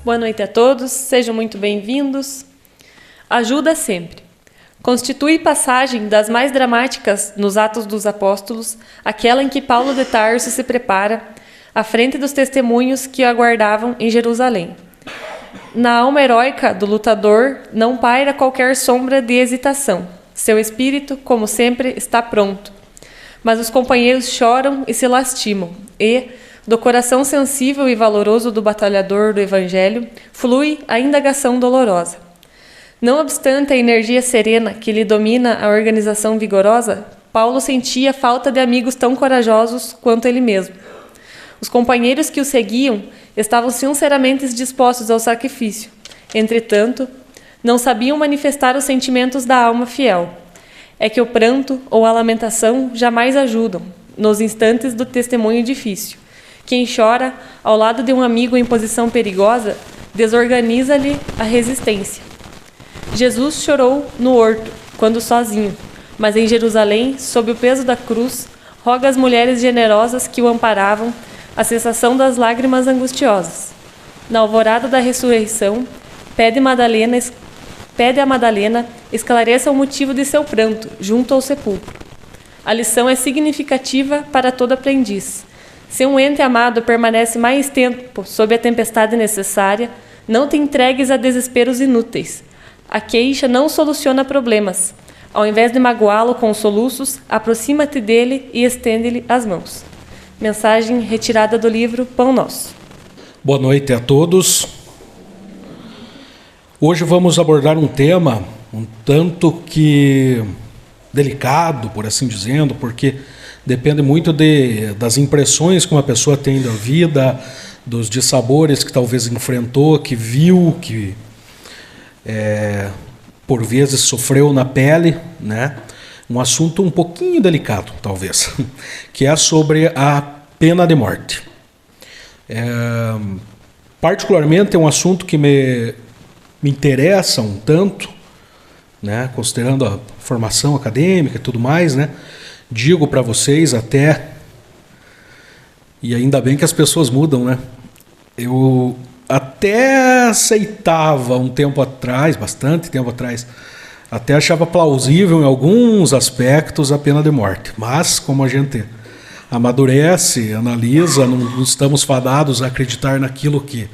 Boa noite a todos, sejam muito bem-vindos. Ajuda sempre. Constitui passagem das mais dramáticas nos Atos dos Apóstolos, aquela em que Paulo de Tarso se prepara à frente dos testemunhos que o aguardavam em Jerusalém. Na alma heróica do lutador não paira qualquer sombra de hesitação. Seu espírito, como sempre, está pronto. Mas os companheiros choram e se lastimam, e, do coração sensível e valoroso do batalhador do Evangelho, flui a indagação dolorosa. Não obstante a energia serena que lhe domina a organização vigorosa, Paulo sentia falta de amigos tão corajosos quanto ele mesmo. Os companheiros que o seguiam estavam sinceramente dispostos ao sacrifício. Entretanto, não sabiam manifestar os sentimentos da alma fiel. É que o pranto ou a lamentação jamais ajudam, nos instantes do testemunho difícil. Quem chora ao lado de um amigo em posição perigosa desorganiza-lhe a resistência. Jesus chorou no horto, quando sozinho, mas em Jerusalém, sob o peso da cruz, roga às mulheres generosas que o amparavam a cessação das lágrimas angustiosas. Na alvorada da ressurreição, pede a Madalena esclareça o motivo de seu pranto, junto ao sepulcro. A lição é significativa para todo aprendiz. Se um ente amado permanece mais tempo sob a tempestade necessária, não te entregues a desesperos inúteis. A queixa não soluciona problemas. Ao invés de magoá-lo com soluços, aproxima-te dele e estende-lhe as mãos. Mensagem retirada do livro Pão Nosso. Boa noite a todos. Hoje vamos abordar um tema um tanto que delicado, por assim dizendo, porque depende muito das impressões que uma pessoa tem da vida, dos dissabores que talvez enfrentou, que viu, que por vezes sofreu na pele, né? Um assunto um pouquinho delicado, talvez, que é sobre a pena de morte. Particularmente é um assunto que me interessa um tanto, né? Considerando a formação acadêmica e tudo mais, né? Digo para vocês até, e ainda bem que as pessoas mudam, né? Eu até aceitava um tempo atrás, bastante tempo atrás, até achava plausível em alguns aspectos a pena de morte. Mas, como a gente amadurece, analisa, não estamos fadados a acreditar naquilo que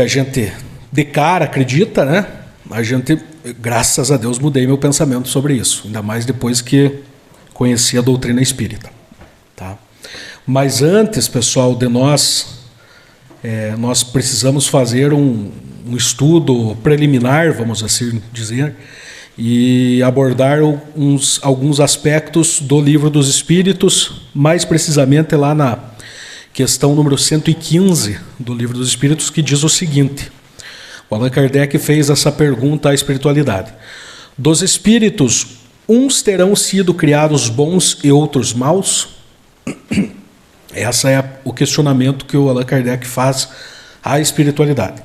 a gente de cara acredita, né? A gente, graças a Deus, mudei meu pensamento sobre isso, ainda mais depois que conheci a doutrina espírita. Tá? Mas antes, pessoal, de nós precisamos fazer um estudo preliminar, vamos assim dizer, e abordar alguns aspectos do Livro dos Espíritos, mais precisamente lá na questão número 115 do Livro dos Espíritos, que diz o seguinte: o Allan Kardec fez essa pergunta à espiritualidade. Dos espíritos, uns terão sido criados bons e outros maus? Esse é o questionamento que o Allan Kardec faz à espiritualidade.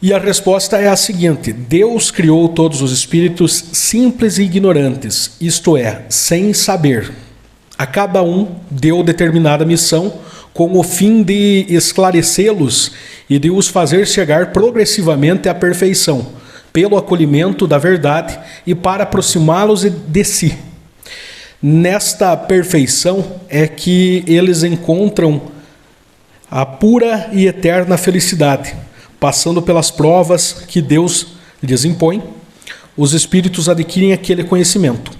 E a resposta é a seguinte: Deus criou todos os espíritos simples e ignorantes, isto é, sem saber. A cada um deu determinada missão com o fim de esclarecê-los e de os fazer chegar progressivamente à perfeição, pelo acolhimento da verdade e para aproximá-los de si. Nesta perfeição é que eles encontram a pura e eterna felicidade. Passando pelas provas que Deus lhes impõe, os espíritos adquirem aquele conhecimento.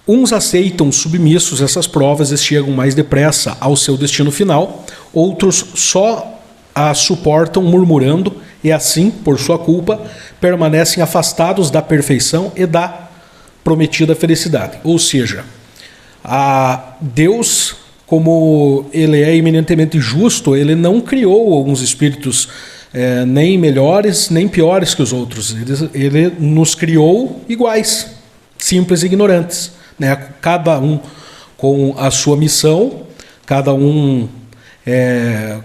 Uns aceitam submissos essas provas e chegam mais depressa ao seu destino final, outros só a suportam murmurando e assim, por sua culpa, permanecem afastados da perfeição e da prometida felicidade. Ou seja, a Deus, como Ele é eminentemente justo, Ele não criou alguns espíritos nem melhores nem piores que os outros. Ele nos criou iguais, simples e ignorantes, né? Cada um com a sua missão, cada um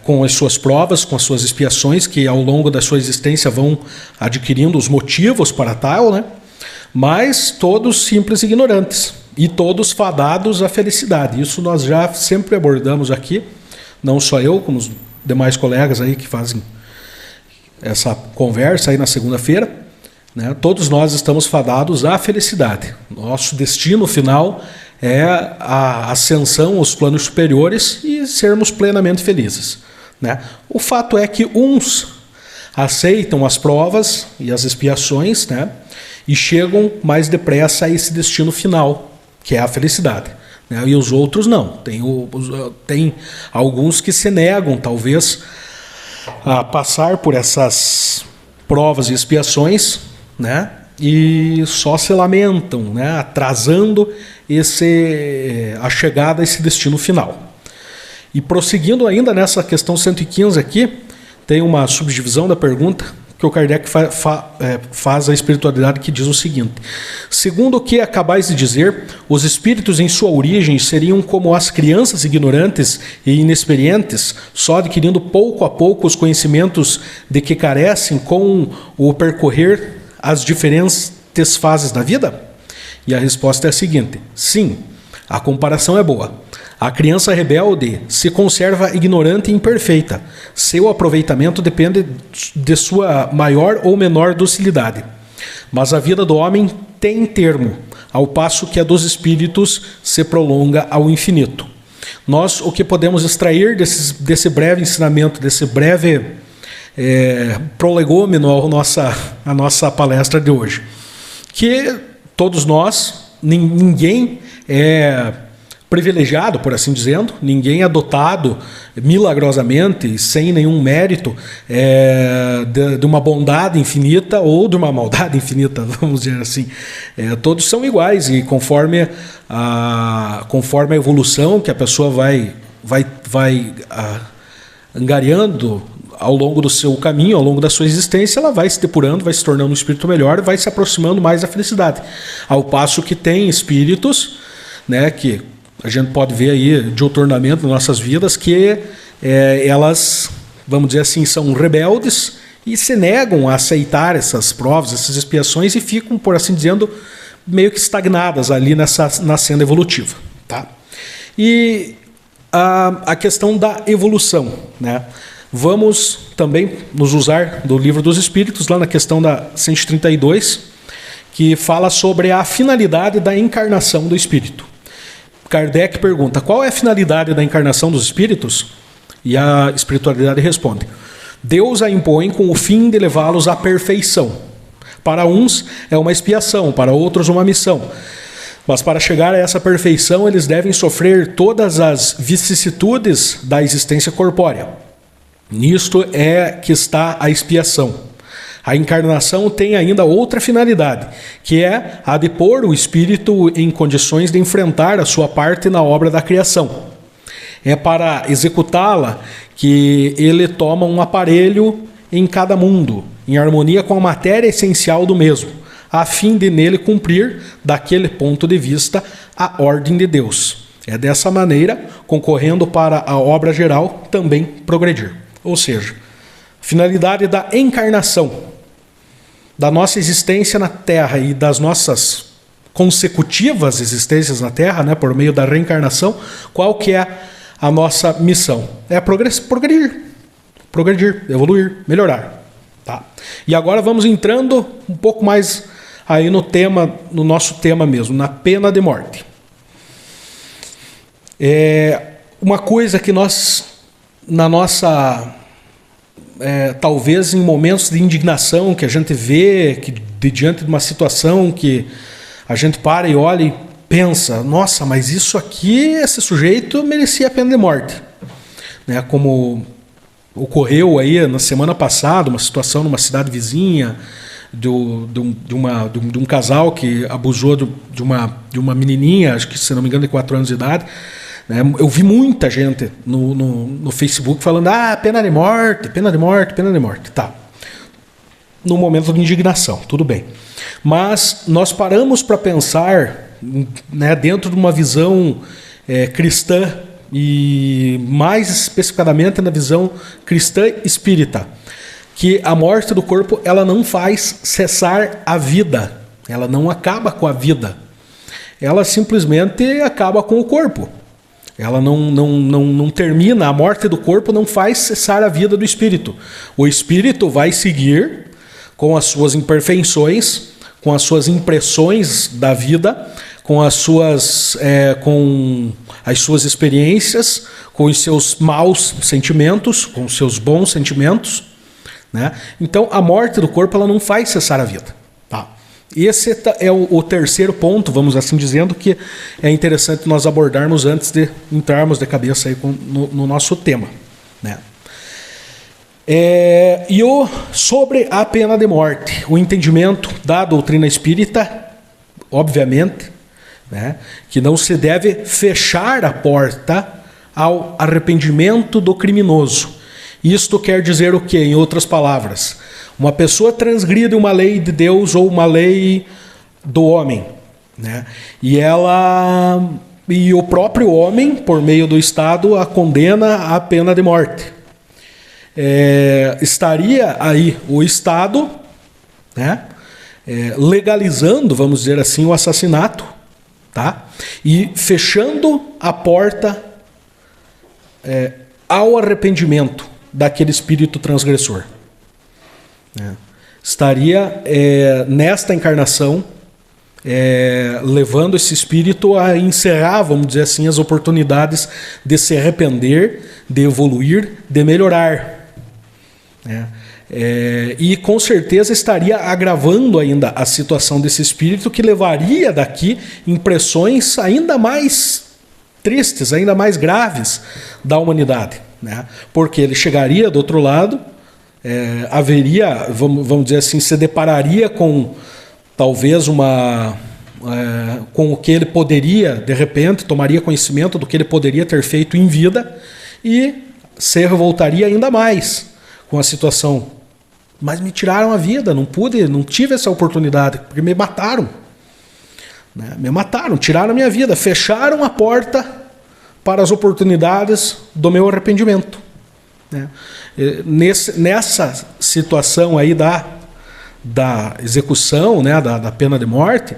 com as suas provas, com as suas expiações, que ao longo da sua existência vão adquirindo os motivos para tal, né? Mas todos simples e ignorantes, e todos fadados à felicidade. Isso nós já sempre abordamos aqui, não só eu, como demais colegas aí que fazem essa conversa aí na segunda-feira, né? Todos nós estamos fadados à felicidade. Nosso destino final é a ascensão aos planos superiores e sermos plenamente felizes, né? O fato é que uns aceitam as provas e as expiações, né? E chegam mais depressa a esse destino final, que é a felicidade, né? E os outros não. Tem alguns que se negam, talvez, a passar por essas provas e expiações, né? E só se lamentam, né? Atrasando a chegada a esse destino final. E prosseguindo ainda nessa questão 115 aqui, tem uma subdivisão da pergunta que o Kardec faz à espiritualidade, que diz o seguinte: segundo o que acabais de dizer, os espíritos em sua origem seriam como as crianças ignorantes e inexperientes, só adquirindo pouco a pouco os conhecimentos de que carecem com o percorrer as diferentes fases da vida? E a resposta é a seguinte: sim, a comparação é boa. A criança rebelde se conserva ignorante e imperfeita. Seu aproveitamento depende de sua maior ou menor docilidade. Mas a vida do homem tem termo, ao passo que a dos espíritos se prolonga ao infinito. Nós, o que podemos extrair desse breve ensinamento, desse breve prolegômeno à nossa palestra de hoje? Que todos nós, ninguém é privilegiado, por assim dizendo, ninguém é dotado milagrosamente, sem nenhum mérito, de uma bondade infinita ou de uma maldade infinita, vamos dizer assim. Todos são iguais e conforme a evolução que a pessoa vai angariando ao longo do seu caminho, ao longo da sua existência, ela vai se depurando, vai se tornando um espírito melhor, vai se aproximando mais da felicidade. Ao passo que tem espíritos, né, que a gente pode ver aí diuturnamente nas nossas vidas, que elas, vamos dizer assim, são rebeldes e se negam a aceitar essas provas, essas expiações, e ficam, por assim dizendo, meio que estagnadas ali na senda evolutiva, tá? E a questão da evolução, né? Vamos também nos usar do Livro dos Espíritos, lá na questão da 132, que fala sobre a finalidade da encarnação do espírito. Kardec pergunta: qual é a finalidade da encarnação dos espíritos? E a espiritualidade responde: Deus a impõe com o fim de levá-los à perfeição. Para uns é uma expiação, para outros uma missão. Mas para chegar a essa perfeição, eles devem sofrer todas as vicissitudes da existência corpórea. Nisto é que está a expiação. A encarnação tem ainda outra finalidade, que é a de pôr o espírito em condições de enfrentar a sua parte na obra da criação. É para executá-la que ele toma um aparelho em cada mundo, em harmonia com a matéria essencial do mesmo, a fim de nele cumprir, daquele ponto de vista, a ordem de Deus. É dessa maneira, concorrendo para a obra geral, também progredir. Ou seja, finalidade da encarnação, da nossa existência na Terra e das nossas consecutivas existências na Terra, né, por meio da reencarnação, qual que é a nossa missão? É progredir, evoluir, melhorar. Tá? E agora vamos entrando um pouco mais aí no nosso tema mesmo, na pena de morte. Uma coisa que nós, na nossa... talvez em momentos de indignação que a gente vê, diante de uma situação que a gente para e olha e pensa: nossa, mas isso aqui, esse sujeito merecia a pena de morte, né? Como ocorreu aí na semana passada, uma situação numa cidade vizinha de um casal que abusou de uma menininha, acho que, se não me engano, de 4 anos de idade. Eu vi muita gente no Facebook falando: pena de morte, pena de morte, pena de morte. Tá. No momento de indignação, tudo bem. Mas nós paramos para pensar, né, dentro de uma visão cristã, e mais especificadamente na visão cristã espírita, que a morte do corpo, ela não faz cessar a vida, ela não acaba com a vida, ela simplesmente acaba com o corpo. Ela não termina, a morte do corpo não faz cessar a vida do espírito. O espírito vai seguir com as suas imperfeições, com as suas impressões da vida, com as suas experiências, com os seus maus sentimentos, com os seus bons sentimentos, né? Então, a morte do corpo ela não faz cessar a vida. Tá? Esse é o terceiro ponto, vamos assim dizendo, que é interessante nós abordarmos antes de entrarmos de cabeça aí no nosso tema, né? Sobre a pena de morte, o entendimento da doutrina espírita, obviamente, né, que não se deve fechar a porta ao arrependimento do criminoso. Isto quer dizer o quê? Em outras palavras, uma pessoa transgride uma lei de Deus ou uma lei do homem, né, e o próprio homem, por meio do Estado, a condena à pena de morte. Estaria aí o Estado, né, legalizando, vamos dizer assim, o assassinato, tá? E fechando a porta ao arrependimento daquele espírito transgressor. Estaria nesta encarnação levando esse espírito a encerrar, vamos dizer assim, as oportunidades de se arrepender, de evoluir, de melhorar. E com certeza estaria agravando ainda a situação desse espírito, que levaria daqui impressões ainda mais tristes, ainda mais graves da humanidade, né? Porque ele chegaria do outro lado, haveria, vamos dizer assim, se depararia com talvez com o que ele poderia, de repente, tomaria conhecimento do que ele poderia ter feito em vida e se revoltaria ainda mais com a situação. Mas me tiraram a vida, não tive essa oportunidade, porque me mataram. Né? Me mataram, tiraram a minha vida, fecharam a porta para as oportunidades do meu arrependimento. Né? Nessa situação aí da execução, né, da pena de morte,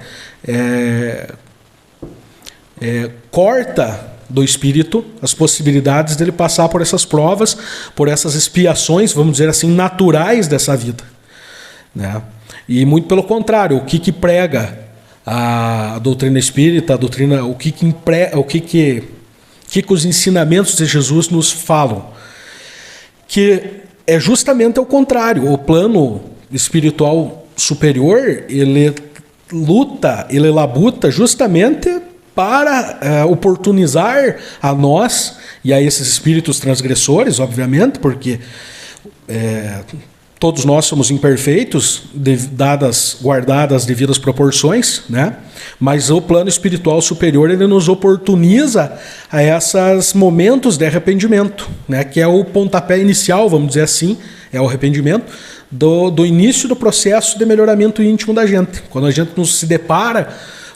corta do espírito as possibilidades dele passar por essas provas, por essas expiações, vamos dizer assim, naturais dessa vida, né? E muito pelo contrário, o que prega a doutrina espírita, o que os ensinamentos de Jesus nos falam, que é justamente o contrário. O plano espiritual superior, ele labuta justamente para oportunizar a nós e a esses espíritos transgressores, obviamente, porque todos nós somos imperfeitos, guardadas devidas proporções, né? Mas o plano espiritual superior, ele nos oportuniza a esses momentos de arrependimento, né? Que é o pontapé inicial, vamos dizer assim, é o arrependimento do início do processo de melhoramento íntimo da gente. Quando a gente nos se depara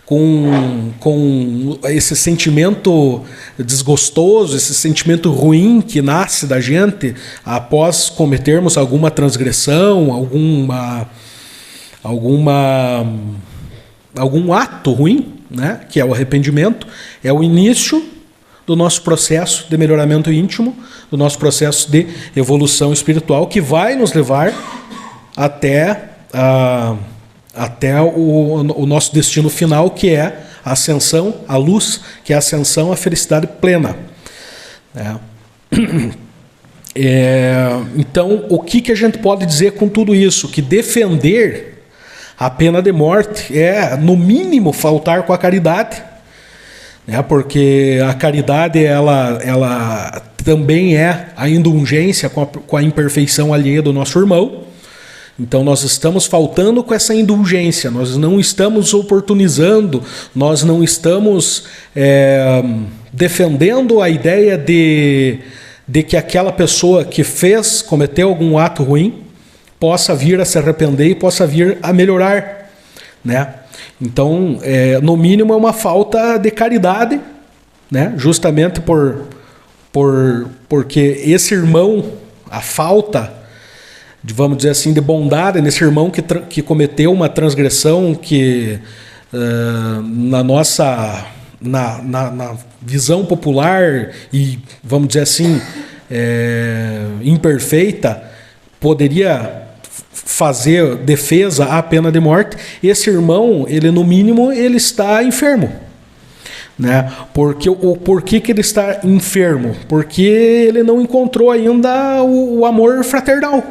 com esse sentimento desgostoso, esse sentimento ruim que nasce da gente após cometermos alguma transgressão, algum ato ruim, né, que é o arrependimento, é o início do nosso processo de melhoramento íntimo, do nosso processo de evolução espiritual, que vai nos levar até o nosso destino final, que é a ascensão, a luz, que é a ascensão à felicidade plena. Então, o que a gente pode dizer com tudo isso? Que defender a pena de morte é, no mínimo, faltar com a caridade, né? Porque a caridade ela também é a indulgência com a imperfeição alheia do nosso irmão. Então nós estamos faltando com essa indulgência, nós não estamos oportunizando, nós não estamos defendendo a ideia de que aquela pessoa que cometeu algum ato ruim, possa vir a se arrepender e possa vir a melhorar, né? Então, no mínimo, é uma falta de caridade, né? Justamente porque esse irmão, a falta, vamos dizer assim, de bondade nesse irmão que cometeu uma transgressão que, na na visão popular e, vamos dizer assim, imperfeita, poderia fazer defesa à pena de morte, esse irmão, ele no mínimo, ele está enfermo. Né? Por que ele está enfermo? Porque ele não encontrou ainda o amor fraternal.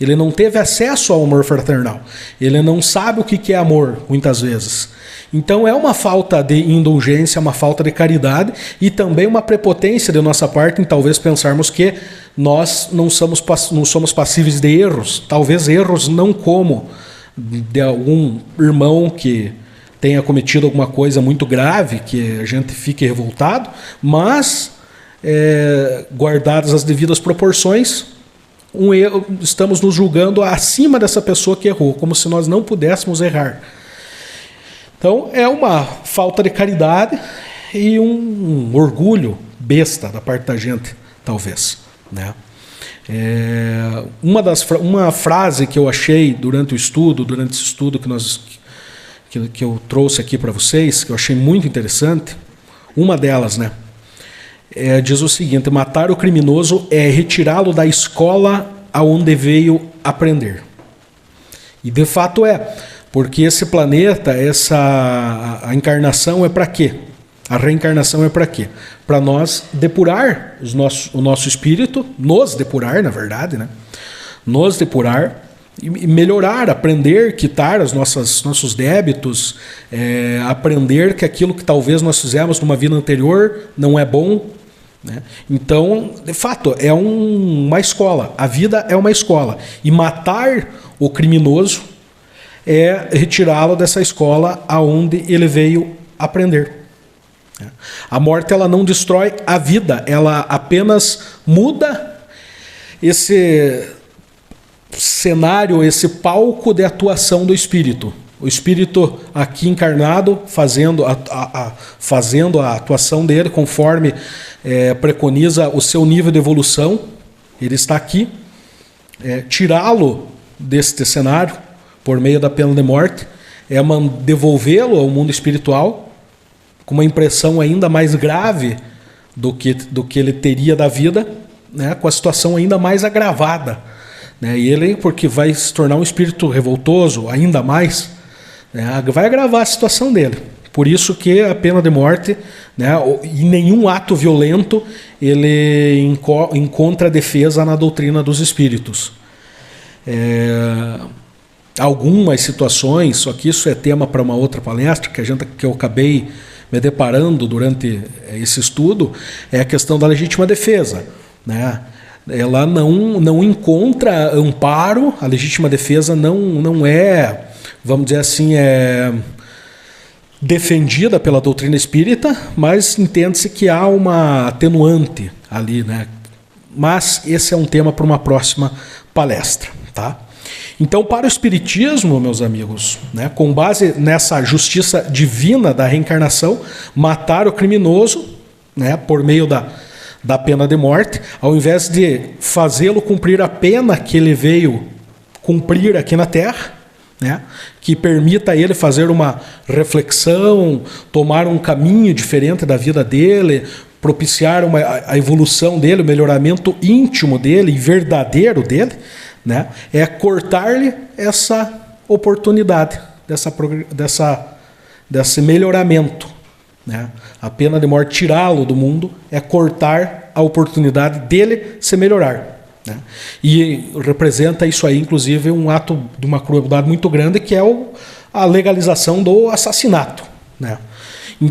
Ele não teve acesso ao amor fraternal. Ele não sabe o que é amor, muitas vezes. Então é uma falta de indulgência, uma falta de caridade e também uma prepotência de nossa parte em talvez pensarmos que nós não somos passíveis de erros. Talvez erros não como de algum irmão que tenha cometido alguma coisa muito grave, que a gente fique revoltado, mas guardadas as devidas proporções, estamos nos julgando acima dessa pessoa que errou, como se nós não pudéssemos errar. Então é uma falta de caridade e um orgulho besta da parte da gente, talvez. Né? Uma frase que eu achei durante esse estudo que eu trouxe aqui para vocês, que eu achei muito interessante, uma delas, né? Diz o seguinte: matar o criminoso é retirá-lo da escola aonde veio aprender. E de fato porque esse planeta, a encarnação é para quê? A reencarnação é para quê? Para nós depurar o nosso espírito, nos depurar, na verdade, né? Nos depurar e melhorar, aprender, quitar os nossos débitos, aprender que aquilo que talvez nós fizemos numa vida anterior não é bom. Né? Então, de fato, é uma escola. A vida é uma escola. E matar o criminoso é retirá-lo dessa escola aonde ele veio aprender. A morte, ela não destrói a vida, ela apenas muda esse cenário, esse palco de atuação do espírito. O espírito aqui encarnado fazendo a atuação dele conforme preconiza o seu nível de evolução. Ele está aqui. Tirá-lo deste cenário por meio da pena de morte é devolvê-lo ao mundo espiritual com uma impressão ainda mais grave do que ele teria da vida, né, com a situação ainda mais agravada. Né, e ele, porque vai se tornar um espírito revoltoso ainda mais, né, vai agravar a situação dele. Por isso que a pena de morte, né, e nenhum ato violento, ele encontra defesa na doutrina dos espíritos. Algumas situações, só que isso é tema para uma outra palestra, que eu acabei me deparando durante esse estudo, é a questão da legítima defesa. Né? Ela não encontra amparo, a legítima defesa não é, vamos dizer assim, defendida pela doutrina espírita, mas entende-se que há uma atenuante ali, né? Mas esse é um tema para uma próxima palestra, tá? Então, para o Espiritismo, meus amigos, né, com base nessa justiça divina da reencarnação, matar o criminoso, né, por meio da pena de morte, ao invés de fazê-lo cumprir a pena que ele veio cumprir aqui na Terra, né, que permita a ele fazer uma reflexão, tomar um caminho diferente da vida dele, propiciar a evolução dele, o melhoramento íntimo dele e verdadeiro dele, né, é cortar-lhe essa oportunidade, desse melhoramento. Né? A pena de morte, tirá-lo do mundo, é cortar a oportunidade dele se melhorar. Né? E representa isso aí, inclusive, um ato de uma crueldade muito grande, que é a legalização do assassinato. Né?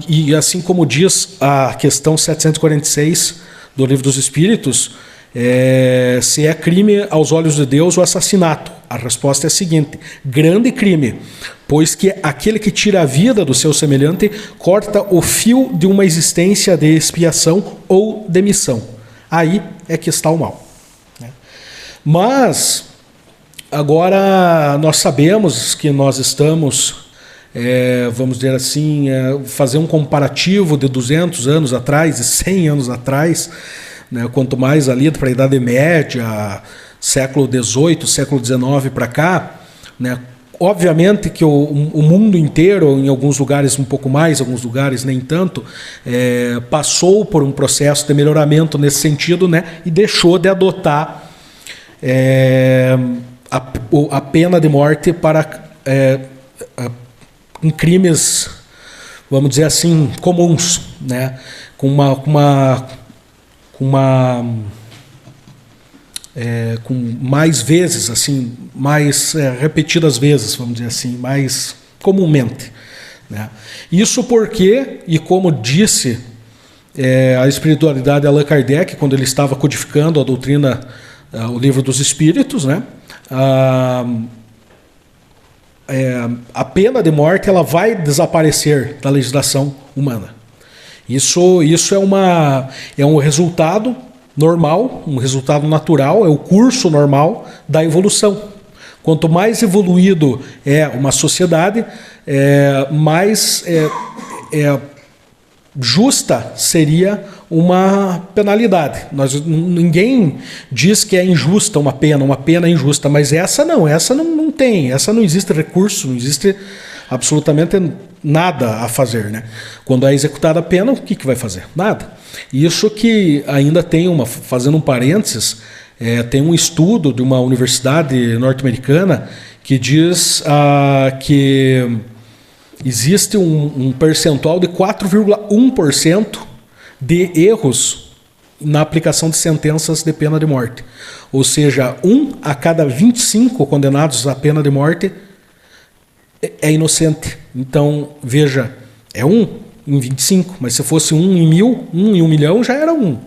E assim como diz a questão 746 do Livro dos Espíritos, se é crime aos olhos de Deus o assassinato. A resposta é a seguinte: grande crime, pois que aquele que tira a vida do seu semelhante corta o fio de uma existência de expiação ou de missão. Aí é que está o mal. Mas agora nós sabemos que nós estamos, vamos dizer assim, fazer um comparativo de 200 anos atrás e 100 anos atrás, né, quanto mais ali para a Idade Média, século XVIII, século XIX para cá, né, obviamente que o mundo inteiro, em alguns lugares um pouco mais, em alguns lugares nem tanto, passou por um processo de melhoramento nesse sentido, né, e deixou de adotar a pena de morte para em crimes, vamos dizer assim, comuns, né, com mais vezes, assim, mais repetidas vezes, vamos dizer assim, mais comumente, né? Isso porque, e como disse a espiritualidade de Allan Kardec, quando ele estava codificando a doutrina, o Livro dos Espíritos, né? A pena de morte ela vai desaparecer da legislação humana. Isso é um resultado normal, um resultado natural, é o curso normal da evolução. Quanto mais evoluído é uma sociedade, mais justa seria uma penalidade. Ninguém diz que é injusta uma pena injusta, mas essa não tem, essa não existe recurso, não existe absolutamente nada a fazer, né? Quando é executada a pena, o que vai fazer? Nada. Isso que ainda tem fazendo um parênteses, tem um estudo de uma universidade norte-americana que diz que existe um percentual de 4,1% de erros na aplicação de sentenças de pena de morte. Ou seja, 1 a cada 25 condenados à pena de morte é inocente. Então, veja, é 1 em 25, mas se fosse 1 em 1000, 1 em 1 milhão, já era 1.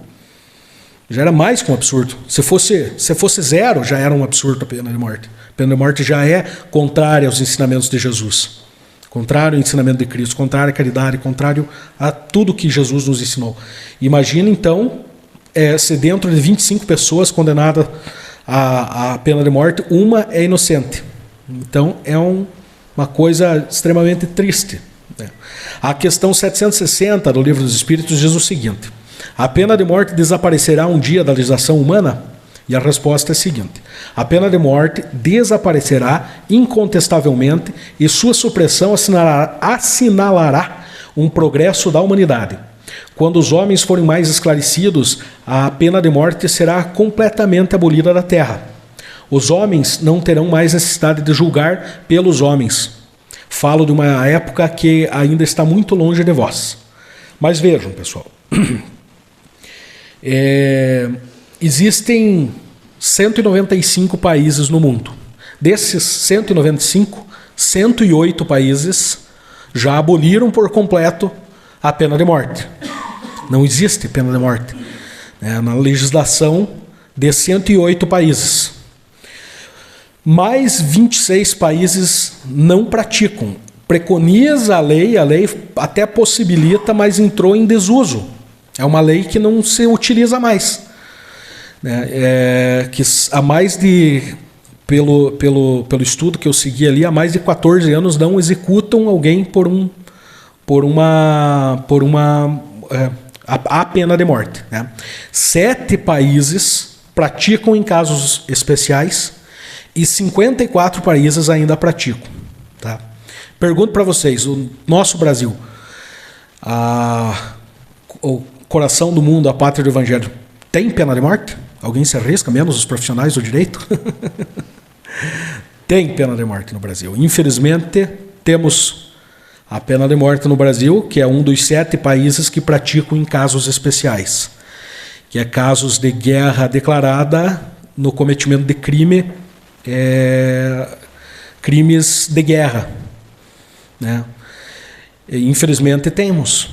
Já era mais que um absurdo. Se fosse 0, já era um absurdo a pena de morte. A pena de morte já é contrária aos ensinamentos de Jesus. Contrário ao ensinamento de Cristo, contrário à caridade, contrário a tudo que Jesus nos ensinou. Imagina, então, se dentro de 25 pessoas condenadas à pena de morte, uma é inocente. Então, é uma coisa extremamente triste. A questão 760 do Livro dos Espíritos diz o seguinte: a pena de morte desaparecerá um dia da legislação humana? E a resposta é a seguinte: a pena de morte desaparecerá incontestavelmente e sua supressão assinalará um progresso da humanidade. Quando os homens forem mais esclarecidos, a pena de morte será completamente abolida da terra. Os homens não terão mais necessidade de julgar pelos homens. Falo de uma época que ainda está muito longe de vós. Mas vejam, pessoal, existem 195 países no mundo. Desses 195, 108 países já aboliram por completo a pena de morte. Não existe pena de morte na legislação de 108 países. Mais 26 países não praticam. Preconiza a lei até possibilita, mas entrou em desuso. É uma lei que não se utiliza mais. Que há mais de, pelo estudo que eu segui ali, há mais de 14 anos não executam alguém a pena de morte. 7 países praticam em casos especiais e 54 países ainda praticam. Tá? Pergunto para vocês, o nosso Brasil, o coração do mundo, a pátria do Evangelho, tem pena de morte? Alguém se arrisca, menos os profissionais do direito? Tem pena de morte no Brasil. Infelizmente, temos a pena de morte no Brasil, que é um dos 7 países que praticam em casos especiais, que é casos de guerra declarada no cometimento de crimes de guerra. Infelizmente temos,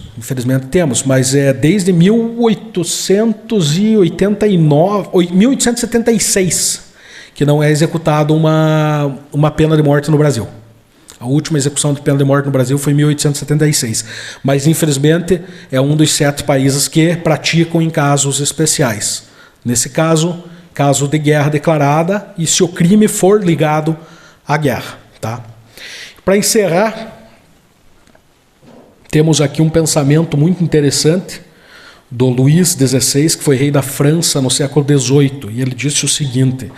mas desde 1876 que não é executada uma pena de morte no Brasil. A última execução de pena de morte no Brasil foi em 1876, mas infelizmente é um dos 7 países que praticam em casos especiais. Nesse caso de guerra declarada e se o crime for ligado à guerra. Tá? Para encerrar, temos aqui um pensamento muito interessante do Luís XVI, que foi rei da França no século XVIII, e ele disse o seguinte: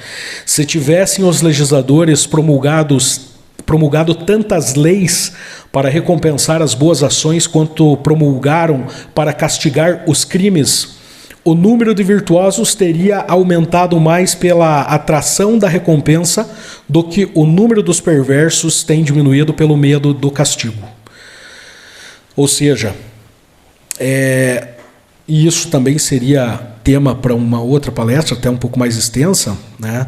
se tivessem os legisladores promulgados promulgado tantas leis para recompensar as boas ações quanto promulgaram para castigar os crimes, o número de virtuosos teria aumentado mais pela atração da recompensa do que o número dos perversos tem diminuído pelo medo do castigo. Ou seja, e isso também seria tema para uma outra palestra, até um pouco mais extensa, né?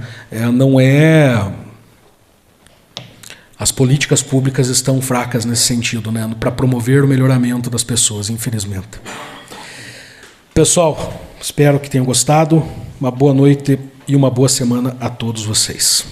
As políticas públicas estão fracas nesse sentido, né? Para promover o melhoramento das pessoas, infelizmente. Pessoal, espero que tenham gostado. Uma boa noite e uma boa semana a todos vocês.